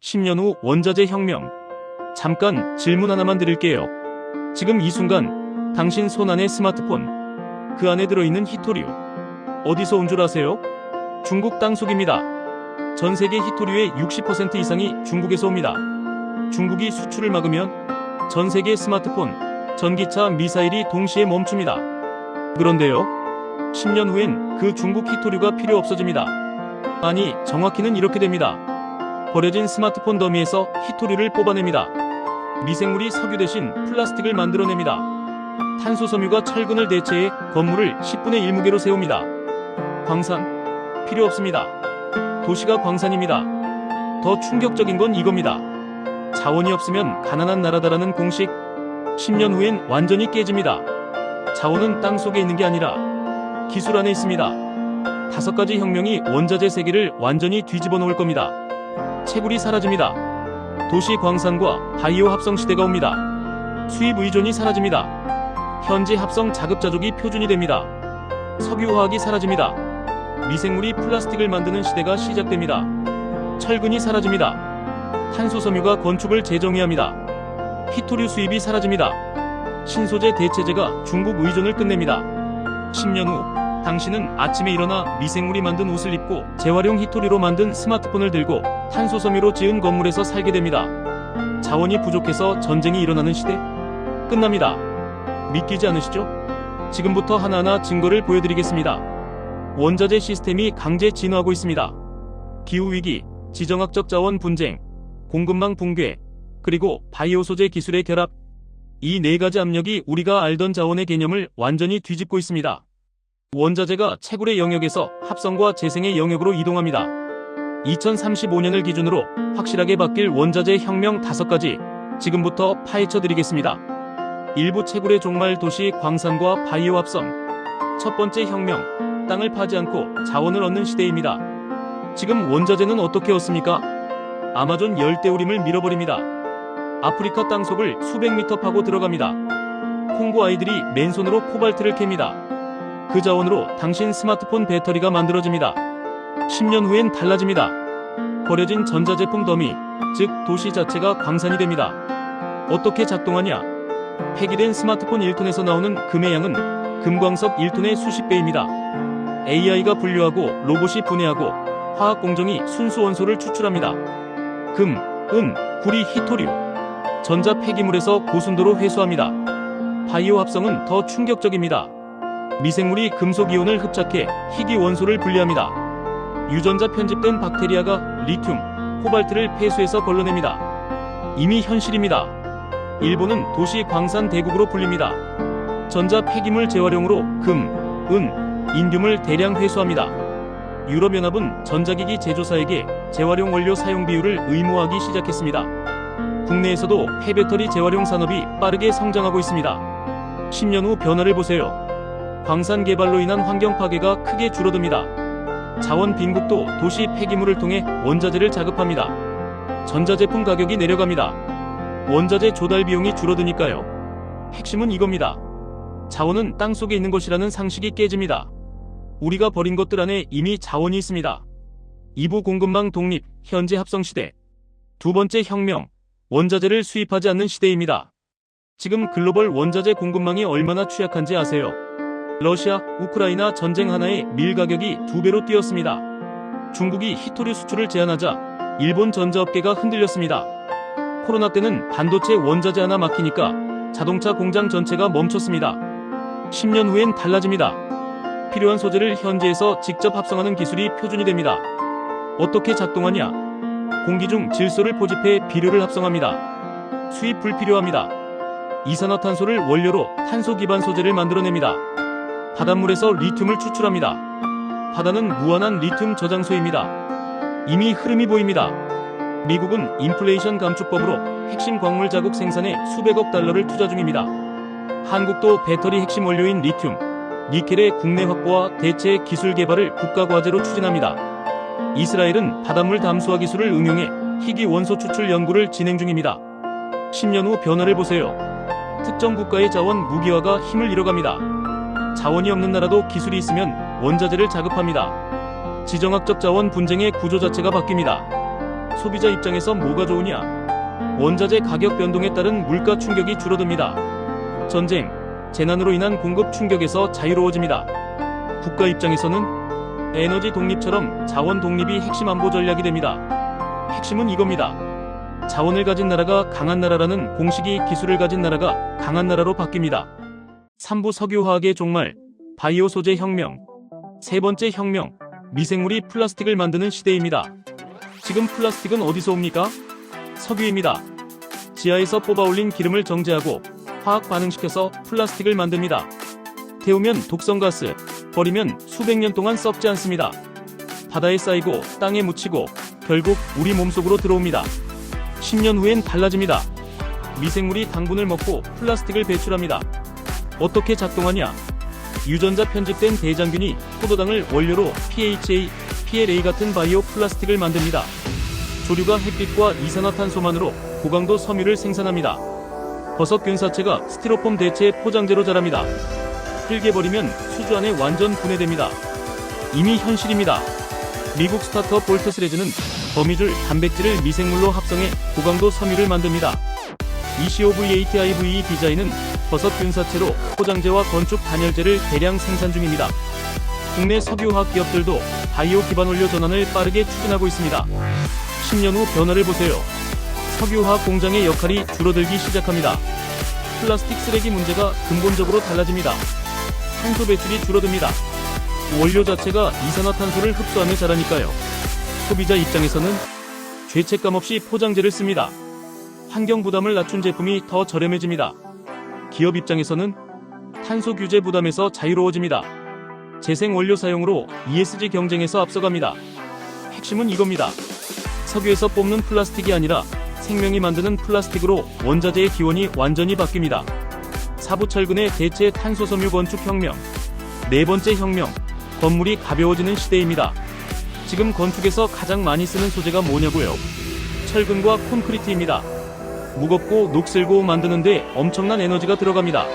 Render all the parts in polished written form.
10년 후 원자재 혁명. 잠깐 질문 하나만 드릴게요. 지금 이 순간 당신 손 안에 스마트폰, 그 안에 들어있는 히토류, 어디서 온 줄 아세요? 중국 땅속입니다. 전 세계 히토류의 60% 이상이 중국에서 옵니다. 중국이 수출을 막으면 전 세계 스마트폰, 전기차, 미사일이 동시에 멈춥니다. 그런데요, 10년 후엔 그 중국 히토류가 필요 없어집니다. 아니, 정확히는 이렇게 됩니다. 버려진 스마트폰 더미에서 히토류를 뽑아냅니다. 미생물이 석유 대신 플라스틱을 만들어냅니다. 탄소 섬유가 철근을 대체해 건물을 10분의 1 무게로 세웁니다. 광산? 필요 없습니다. 도시가 광산입니다. 더 충격적인 건 이겁니다. 자원이 없으면 가난한 나라다라는 공식. 10년 후엔 완전히 깨집니다. 자원은 땅 속에 있는 게 아니라 기술 안에 있습니다. 5가지 혁명이 원자재 세계를 완전히 뒤집어 놓을 겁니다. 채굴이 사라집니다. 도시 광산과 바이오 합성 시대가 옵니다. 수입 의존이 사라집니다. 현지 합성 자급자족이 표준이 됩니다. 석유화학이 사라집니다. 미생물이 플라스틱을 만드는 시대가 시작됩니다. 철근이 사라집니다. 탄소 섬유가 건축을 재정의합니다. 히토류 수입이 사라집니다. 신소재 대체재가 중국 의존을 끝냅니다. 10년 후 당신은 아침에 일어나 미생물이 만든 옷을 입고 재활용 히토류로 만든 스마트폰을 들고 탄소 섬유로 지은 건물에서 살게 됩니다. 자원이 부족해서 전쟁이 일어나는 시대? 끝납니다. 믿기지 않으시죠? 지금부터 하나하나 증거를 보여드리겠습니다. 원자재 시스템이 강제 진화하고 있습니다. 기후위기, 지정학적 자원 분쟁, 공급망 붕괴, 그리고 바이오 소재 기술의 결합. 이 4가지 압력이 우리가 알던 자원의 개념을 완전히 뒤집고 있습니다. 원자재가 채굴의 영역에서 합성과 재생의 영역으로 이동합니다. 2035년을 기준으로 확실하게 바뀔 원자재 혁명 5가지, 지금부터 파헤쳐 드리겠습니다. 일부 채굴의 종말 도시 광산과 바이오 합성. 첫 번째 혁명, 땅을 파지 않고 자원을 얻는 시대입니다. 지금 원자재는 어떻게 얻습니까? 아마존 열대우림을 밀어버립니다. 아프리카 땅속을 수백 미터 파고 들어갑니다. 콩고 아이들이 맨손으로 코발트를 캡니다. 그 자원으로 당신 스마트폰 배터리가 만들어집니다. 10년 후엔 달라집니다. 버려진 전자제품 더미, 즉 도시 자체가 광산이 됩니다. 어떻게 작동하냐? 폐기된 스마트폰 1톤에서 나오는 금의 양은 금광석 1톤의 수십 배입니다. AI가 분류하고 로봇이 분해하고 화학 공정이 순수 원소를 추출합니다. 금, 은, 구리, 히토류. 전자 폐기물에서 고순도로 회수합니다. 바이오 합성은 더 충격적입니다. 미생물이 금속 이온을 흡착해 희귀 원소를 분리합니다. 유전자 편집된 박테리아가 리튬, 코발트를 폐수해서 걸러냅니다. 이미 현실입니다. 일본은 도시 광산 대국으로 불립니다. 전자 폐기물 재활용으로 금, 은, 인듐을 대량 회수합니다. 유럽연합은 전자기기 제조사에게 재활용 원료 사용 비율을 의무화하기 시작했습니다. 국내에서도 폐배터리 재활용 산업이 빠르게 성장하고 있습니다. 10년 후 변화를 보세요. 광산 개발로 인한 환경 파괴가 크게 줄어듭니다. 자원 빈국도 도시 폐기물을 통해 원자재를 자급합니다. 전자제품 가격이 내려갑니다. 원자재 조달 비용이 줄어드니까요. 핵심은 이겁니다. 자원은 땅속에 있는 것이라는 상식이 깨집니다. 우리가 버린 것들 안에 이미 자원이 있습니다. 2부 공급망 독립, 현재 합성 시대. 두 번째 혁명, 원자재를 수입하지 않는 시대입니다. 지금 글로벌 원자재 공급망이 얼마나 취약한지 아세요? 러시아, 우크라이나 전쟁 하나에 밀 가격이 2배로 뛰었습니다. 중국이 히토류 수출을 제한하자 일본 전자업계가 흔들렸습니다. 코로나 때는 반도체 원자재 하나 막히니까 자동차 공장 전체가 멈췄습니다. 10년 후엔 달라집니다. 필요한 소재를 현지에서 직접 합성하는 기술이 표준이 됩니다. 어떻게 작동하냐? 공기 중 질소를 포집해 비료를 합성합니다. 수입 불필요합니다. 이산화탄소를 원료로 탄소 기반 소재를 만들어냅니다. 바닷물에서 리튬을 추출합니다. 바다는 무한한 리튬 저장소입니다. 이미 흐름이 보입니다. 미국은 인플레이션 감축법으로 핵심 광물 자국 생산에 수백억 달러를 투자 중입니다. 한국도 배터리 핵심 원료인 리튬, 니켈의 국내 확보와 대체 기술 개발을 국가 과제로 추진합니다. 이스라엘은 바닷물 담수화 기술을 응용해 희귀 원소 추출 연구를 진행 중입니다. 10년 후 변화를 보세요. 특정 국가의 자원 무기화가 힘을 잃어갑니다. 자원이 없는 나라도 기술이 있으면 원자재를 자급합니다. 지정학적 자원 분쟁의 구조 자체가 바뀝니다. 소비자 입장에서 뭐가 좋으냐? 원자재 가격 변동에 따른 물가 충격이 줄어듭니다. 전쟁, 재난으로 인한 공급 충격에서 자유로워집니다. 국가 입장에서는 에너지 독립처럼 자원 독립이 핵심 안보 전략이 됩니다. 핵심은 이겁니다. 자원을 가진 나라가 강한 나라라는 공식이 기술을 가진 나라가 강한 나라로 바뀝니다. 3부 석유화학의 종말, 바이오 소재 혁명. 세 번째 혁명, 미생물이 플라스틱을 만드는 시대입니다. 지금 플라스틱은 어디서 옵니까? 석유입니다. 지하에서 뽑아올린 기름을 정제하고 화학 반응시켜서 플라스틱을 만듭니다. 태우면 독성가스, 버리면 수백 년 동안 썩지 않습니다. 바다에 쌓이고 땅에 묻히고 결국 우리 몸속으로 들어옵니다. 10년 후엔 달라집니다. 미생물이 당분을 먹고 플라스틱을 배출합니다. 어떻게 작동하냐? 유전자 편집된 대장균이 포도당을 원료로 PHA, PLA 같은 바이오 플라스틱을 만듭니다. 조류가 햇빛과 이산화탄소만으로 고강도 섬유를 생산합니다. 버섯 균사체가 스티로폼 대체 포장재로 자랍니다. 흘게 버리면 수주 안에 완전 분해됩니다. 이미 현실입니다. 미국 스타트업 볼트스레즈는 거미줄, 단백질을 미생물로 합성해 고강도 섬유를 만듭니다. ECOVATIVE 디자인은 버섯 균사체로 포장재와 건축 단열재를 대량 생산 중입니다. 국내 석유화학 기업들도 바이오 기반 원료 전환을 빠르게 추진하고 있습니다. 10년 후 변화를 보세요. 석유화학 공장의 역할이 줄어들기 시작합니다. 플라스틱 쓰레기 문제가 근본적으로 달라집니다. 탄소 배출이 줄어듭니다. 원료 자체가 이산화탄소를 흡수하며 자라니까요. 소비자 입장에서는 죄책감 없이 포장재를 씁니다. 환경 부담을 낮춘 제품이 더 저렴해집니다. 기업 입장에서는 탄소 규제 부담에서 자유로워집니다. 재생 원료 사용으로 ESG 경쟁에서 앞서갑니다. 핵심은 이겁니다. 석유에서 뽑는 플라스틱이 아니라 생명이 만드는 플라스틱으로 원자재의 기원이 완전히 바뀝니다. 4부 철근의 대체 탄소섬유 건축 혁명. 네 번째 혁명, 건물이 가벼워지는 시대입니다. 지금 건축에서 가장 많이 쓰는 소재가 뭐냐고요? 철근과 콘크리트입니다. 무겁고 녹슬고 만드는데 엄청난 에너지가 들어갑니다.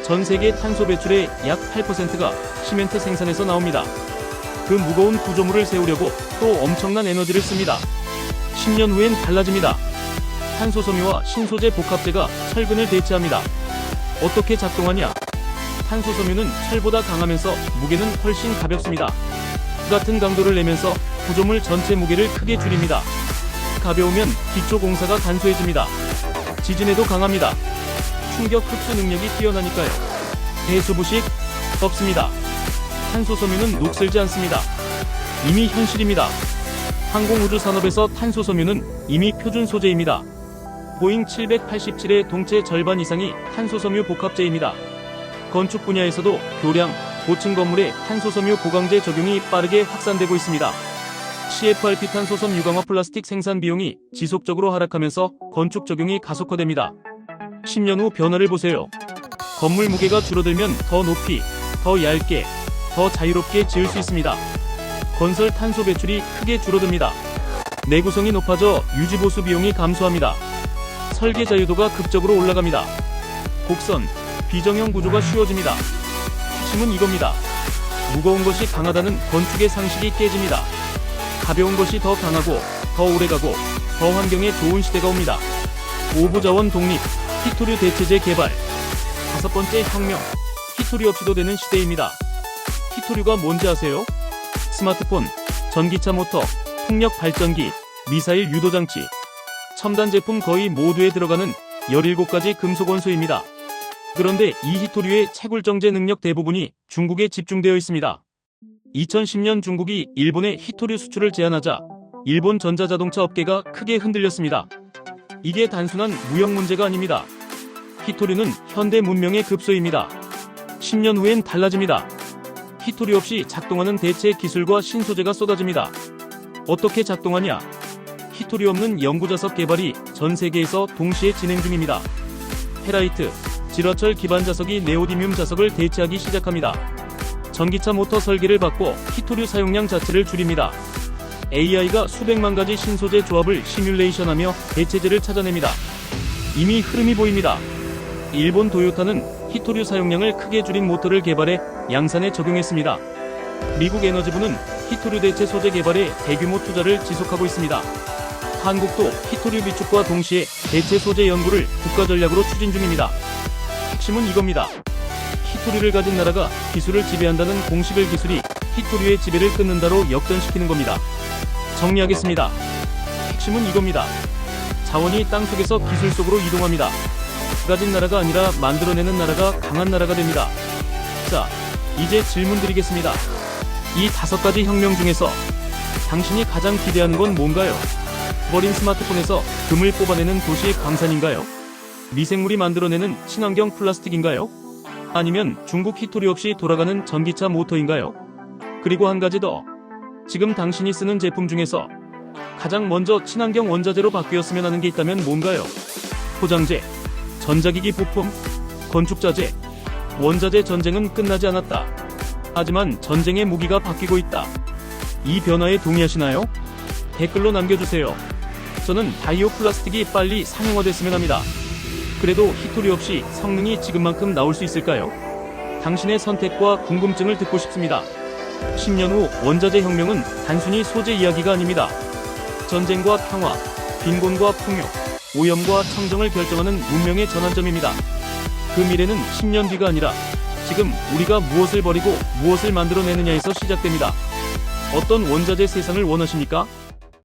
전 세계 탄소 배출의 약 8%가 시멘트 생산에서 나옵니다. 그 무거운 구조물을 세우려고 또 엄청난 에너지를 씁니다. 10년 후엔 달라집니다. 탄소섬유와 신소재 복합재가 철근을 대체합니다. 어떻게 작동하냐? 탄소섬유는 철보다 강하면서 무게는 훨씬 가볍습니다. 같은 강도를 내면서 구조물 전체 무게를 크게 줄입니다. 가벼우면 기초 공사가 간소해집니다. 지진에도 강합니다. 충격 흡수 능력이 뛰어나니까요. 배수부식 없습니다. 탄소섬유는 녹슬지 않습니다. 이미 현실입니다. 항공우주 산업에서 탄소섬유는 이미 표준 소재입니다. 보잉 787의 동체 절반 이상이 탄소섬유 복합재입니다. 건축 분야에서도 교량, 고층 건물의 탄소섬유 보강재 적용이 빠르게 확산되고 있습니다. CFRP 탄소섬 유광화 플라스틱 생산 비용이 지속적으로 하락하면서 건축 적용이 가속화됩니다. 10년 후 변화를 보세요. 건물 무게가 줄어들면 더 높이, 더 얇게, 더 자유롭게 지을 수 있습니다. 건설 탄소 배출이 크게 줄어듭니다. 내구성이 높아져 유지보수 비용이 감소합니다. 설계 자유도가 극적으로 올라갑니다. 곡선, 비정형 구조가 쉬워집니다. 핵심은 이겁니다. 무거운 것이 강하다는 건축의 상식이 깨집니다. 가벼운 것이 더 강하고 더 오래가고 더 환경에 좋은 시대가 옵니다. 5부 자원 독립, 히토류 대체재 개발. 5번째 혁명, 히토류 없이도 되는 시대입니다. 히토류가 뭔지 아세요? 스마트폰, 전기차 모터, 풍력 발전기, 미사일 유도장치, 첨단 제품 거의 모두에 들어가는 17가지 금속 원소입니다. 그런데 이 히토류의 채굴정제 능력 대부분이 중국에 집중되어 있습니다. 2010년 중국이 일본에 히토류 수출을 제한하자 일본 전자자동차 업계가 크게 흔들렸습니다. 이게 단순한 무역 문제가 아닙니다. 히토류는 현대 문명의 급소입니다. 10년 후엔 달라집니다. 히토류 없이 작동하는 대체 기술과 신소재가 쏟아집니다. 어떻게 작동하냐? 히토류 없는 연구자석 개발이 전 세계에서 동시에 진행 중입니다. 페라이트, 지라철 기반 자석이 네오디뮴 자석을 대체하기 시작합니다. 전기차 모터 설계를 바꿔 히토류 사용량 자체를 줄입니다. AI가 수백만 가지 신소재 조합을 시뮬레이션하며 대체재를 찾아냅니다. 이미 흐름이 보입니다. 일본 도요타는 히토류 사용량을 크게 줄인 모터를 개발해 양산에 적용했습니다. 미국 에너지부는 히토류 대체 소재 개발에 대규모 투자를 지속하고 있습니다. 한국도 히토류 비축과 동시에 대체 소재 연구를 국가 전략으로 추진 중입니다. 핵심은 이겁니다. 히토류를 가진 나라가 기술을 지배한다는 공식을 기술이 히토류의 지배를 끊는다로 역전시키는 겁니다. 정리하겠습니다. 핵심은 이겁니다. 자원이 땅속에서 기술 속으로 이동합니다. 가진 나라가 아니라 만들어내는 나라가 강한 나라가 됩니다. 자, 이제 질문 드리겠습니다. 이 5가지 혁명 중에서 당신이 가장 기대하는 건 뭔가요? 버린 스마트폰에서 금을 뽑아내는 도시 광산인가요? 미생물이 만들어내는 친환경 플라스틱인가요? 아니면 중국 히토리 없이 돌아가는 전기차 모터인가요? 그리고 한 가지 더. 지금 당신이 쓰는 제품 중에서 가장 먼저 친환경 원자재로 바뀌었으면 하는 게 있다면 뭔가요? 포장재, 전자기기 부품, 건축자재, 원자재 전쟁은 끝나지 않았다. 하지만 전쟁의 무기가 바뀌고 있다. 이 변화에 동의하시나요? 댓글로 남겨주세요. 저는 바이오 플라스틱이 빨리 상용화됐으면 합니다. 그래도 히토리 없이 성능이 지금만큼 나올 수 있을까요? 당신의 선택과 궁금증을 듣고 싶습니다. 10년 후 원자재 혁명은 단순히 소재 이야기가 아닙니다. 전쟁과 평화, 빈곤과 풍요, 오염과 청정을 결정하는 문명의 전환점입니다. 그 미래는 10년 뒤가 아니라 지금 우리가 무엇을 버리고 무엇을 만들어내느냐에서 시작됩니다. 어떤 원자재 세상을 원하십니까?